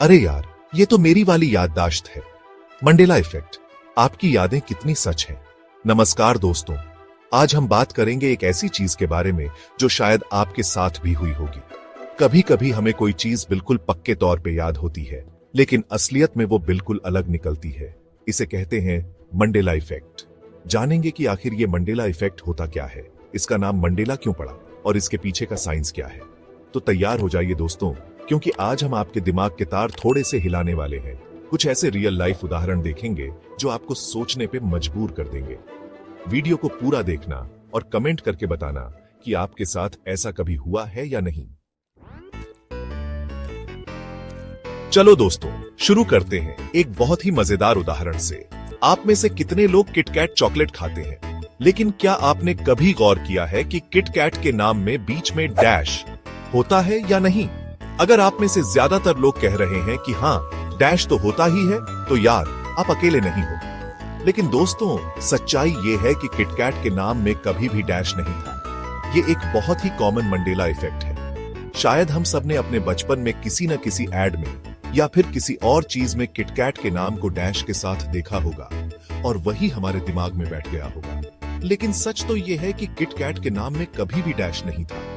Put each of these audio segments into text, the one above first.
अरे यार, ये तो मेरी वाली याददाश्त है। मंडेला इफेक्ट, आपकी यादें कितनी सच हैं। नमस्कार दोस्तों, आज हम बात करेंगे एक ऐसी चीज के बारे में जो शायद आपके साथ भी हुई होगी। कभी कभी हमें कोई चीज बिल्कुल पक्के तौर पे याद होती है, लेकिन असलियत में वो बिल्कुल अलग निकलती है। इसे कहते हैं मंडेला इफेक्ट। जानेंगे कि आखिर ये मंडेला इफेक्ट होता क्या है, इसका नाम मंडेला क्यों पड़ा और इसके पीछे का साइंस क्या है। तो तैयार हो जाइए दोस्तों, क्योंकि आज हम आपके दिमाग के तार थोड़े से हिलाने वाले हैं। कुछ ऐसे रियल लाइफ उदाहरण देखेंगे जो आपको सोचने पे मजबूर कर देंगे। वीडियो को पूरा देखना और कमेंट करके बताना कि आपके साथ ऐसा कभी हुआ है या नहीं। चलो दोस्तों, शुरू करते हैं एक बहुत ही मजेदार उदाहरण से। आप में से कितने लोग किटकैट चॉकलेट खाते हैं, लेकिन क्या आपने कभी गौर किया है कि किटकैट के नाम में बीच में डैश होता है या नहीं? अगर आप में से ज्यादातर लोग कह रहे हैं कि हाँ, डैश तो होता ही है, तो यार आप अकेले नहीं हो। लेकिन दोस्तों, सच्चाई ये है कि किटकैट के नाम में कभी भी डैश नहीं था। ये एक बहुत ही कॉमन मंडेला इफेक्ट है। शायद हम सब ने अपने बचपन में किसी न किसी एड में या फिर किसी और चीज में किटकैट के नाम को डैश के साथ देखा होगा और वही हमारे दिमाग में बैठ गया होगा। लेकिन सच तो यह है कि किटकैट के नाम में कभी भी डैश नहीं था।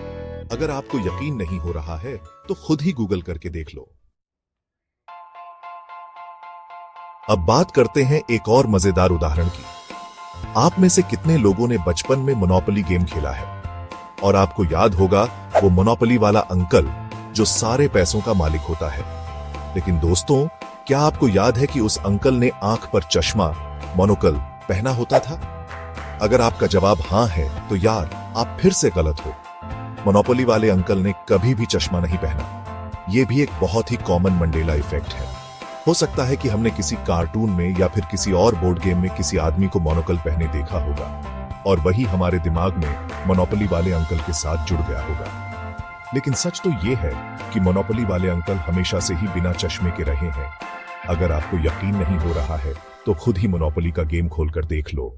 अगर आपको यकीन नहीं हो रहा है तो खुद ही गूगल करके देख लो। अब बात करते हैं एक और मजेदार उदाहरण की। आप में से कितने लोगों ने बचपन में मोनोपोली गेम खेला है और आपको याद होगा वो मोनोपोली वाला अंकल जो सारे पैसों का मालिक होता है। लेकिन दोस्तों, क्या आपको याद है कि उस अंकल ने आंख पर चश्मा, मोनोकल पहना होता था? अगर आपका जवाब हां है तो यार आप फिर से गलत हो। मोनोपोली वाले अंकल ने कभी भी चश्मा नहीं पहना। यह भी एक बहुत ही कॉमन मंडेला इफेक्ट है। हो सकता है कि हमने किसी कार्टून में या फिर किसी और बोर्ड गेम में किसी आदमी को मोनोकल पहने देखा होगा और वही हमारे दिमाग में मोनोपोली वाले अंकल के साथ जुड़ गया होगा। लेकिन सच तो यह है कि मोनोपोली वाले अंकल हमेशा से ही बिना चश्मे के रहे हैं। अगर आपको यकीन नहीं हो रहा है तो खुद ही मोनोपोली का गेम खोलकर देख लो।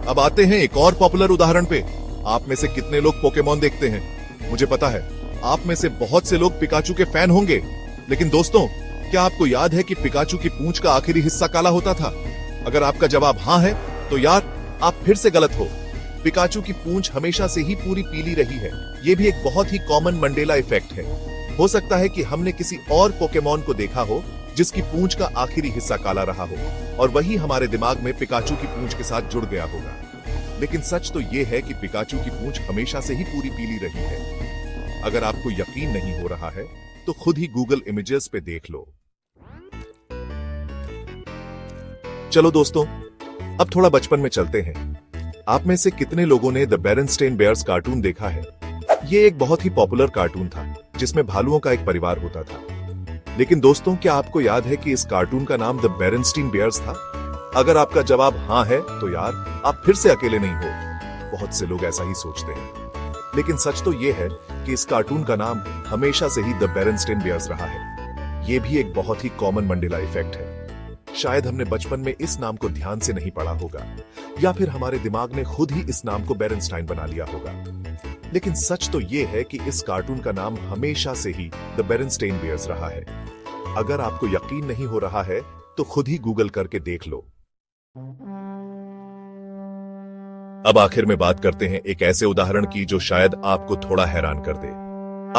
अब आते हैं एक और पॉपुलर उदाहरण पे। आप में से कितने लोग पोकेमॉन देखते हैं? मुझे पता है आप में से बहुत से लोग पिकाचू के फैन होंगे। लेकिन दोस्तों, क्या आपको याद है कि पिकाचू की पूंछ का आखिरी हिस्सा काला होता था? अगर आपका जवाब हां है तो यार आप फिर से गलत हो। पिकाचू की पूंछ हमेशा से ही पूरी पीली रही है। यह भी एक बहुत ही कॉमन मंडेला इफेक्ट है। हो सकता है कि हमने किसी और पोकेमॉन को देखा हो जिसकी पूंछ का आखिरी हिस्सा काला रहा हो और वही हमारे दिमाग में पिकाचू की पूंछ के साथ जुड़ गया होगा। लेकिन सच तो यह है कि पिकाचू की पूंछ हमेशा से ही पूरी पीली रही है। अगर आपको यकीन नहीं हो रहा है तो खुद ही गूगल इमेजेस पे देख लो। चलो दोस्तों, अब थोड़ा बचपन में चलते हैं। आप में से कितने लोगों ने द बेरेनस्टेन बेयर्स कार्टून देखा है? ये एक बहुत ही पॉपुलर कार्टून था जिसमें भालुओं का एक परिवार होता था। लेकिन दोस्तों, क्या आपको याद है कि इस कार्टून का नाम द बेरेनस्टीन बेयर्स था? अगर आपका जवाब हां है तो यार आप फिर से अकेले नहीं हो। बहुत से लोग ऐसा ही सोचते हैं। लेकिन सच तो यह है कि इस कार्टून का नाम हमेशा से ही द बेरेनस्टेन बेयर्स रहा है। यह भी एक बहुत ही कॉमन मंडेला इफेक्ट है। शायद हमने बचपन में इस नाम को ध्यान से नहीं पढ़ा होगा या फिर हमारे दिमाग ने खुद ही इस नाम को बेरेनस्टाइन बना लिया होगा। लेकिन सच तो यह है कि इस कार्टून का नाम हमेशा से ही द बेरेनस्टेन बेयर्स रहा है। अगर आपको यकीन नहीं हो रहा है तो खुद ही गूगल करके देख लो। अब आखिर में बात करते हैं एक ऐसे उदाहरण की जो शायद आपको थोड़ा हैरान कर दे।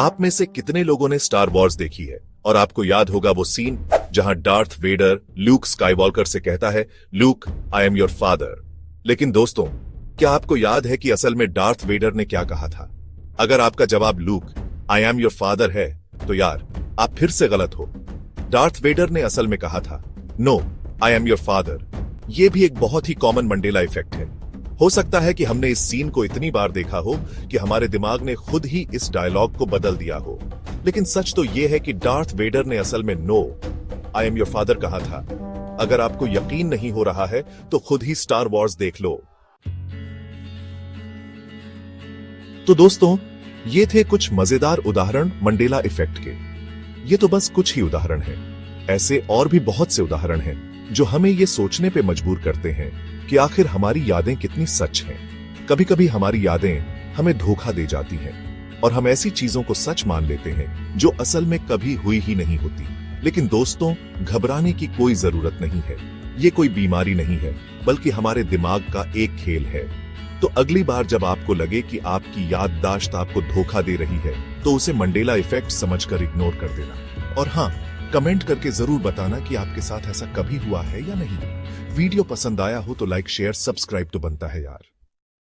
आप में से कितने लोगों ने स्टार वॉर्स देखी है और आपको याद होगा वो सीन जहां डार्थ वेडर लूक स्काईवॉकर से कहता है, look, I am your father. लेकिन दोस्तों, क्या आपको याद है कि असल में डार्थ वेडर ने क्या कहा था? अगर आपका जवाब look, I am your father है तो यार आप फिर से गलत हो। डार्थ वेडर ने असल में कहा था, no, I am your father. यह भी एक बहुत ही कॉमन मंडेला इफेक्ट है। हो सकता है कि हमने इस सीन को इतनी बार देखा हो कि हमारे दिमाग ने खुद ही इस डायलॉग को बदल दिया हो। लेकिन सच तो यह है कि डार्थ वेडर ने असल में no, I am your father कहा था। अगर आपको यकीन नहीं हो रहा है तो खुद ही स्टार वॉर्स देख लो। तो दोस्तों, ये थे कुछ मजेदार उदाहरण मंडेला इफेक्ट के। ये तो बस कुछ ही उदाहरण हैं। ऐसे और भी बहुत से उदाहरण हैं जो हमें ये सोचने पे मजबूर करते हैं कि आखिर हमारी यादें कितनी सच हैं। कभी कभी हमारी यादें हमें धोखा दे जाती हैं। और हम ऐसी चीजों को सच मान लेते हैं जो असल में कभी हुई ही नहीं होती। लेकिन दोस्तों, घबराने की कोई जरूरत नहीं है। ये कोई बीमारी नहीं है, बल्कि हमारे दिमाग का एक खेल है। तो अगली बार जब आपको लगे कि आपकी याददाश्त आपको धोखा दे रही है, तो उसे मंडेला इफेक्ट समझकर इग्नोर कर देना। और हाँ, कमेंट करके जरूर बताना कि आपके साथ ऐसा कभी हुआ है या नहीं। वीडियो पसंद आया हो तो लाइक, शेयर, सब्सक्राइब तो बनता है यार।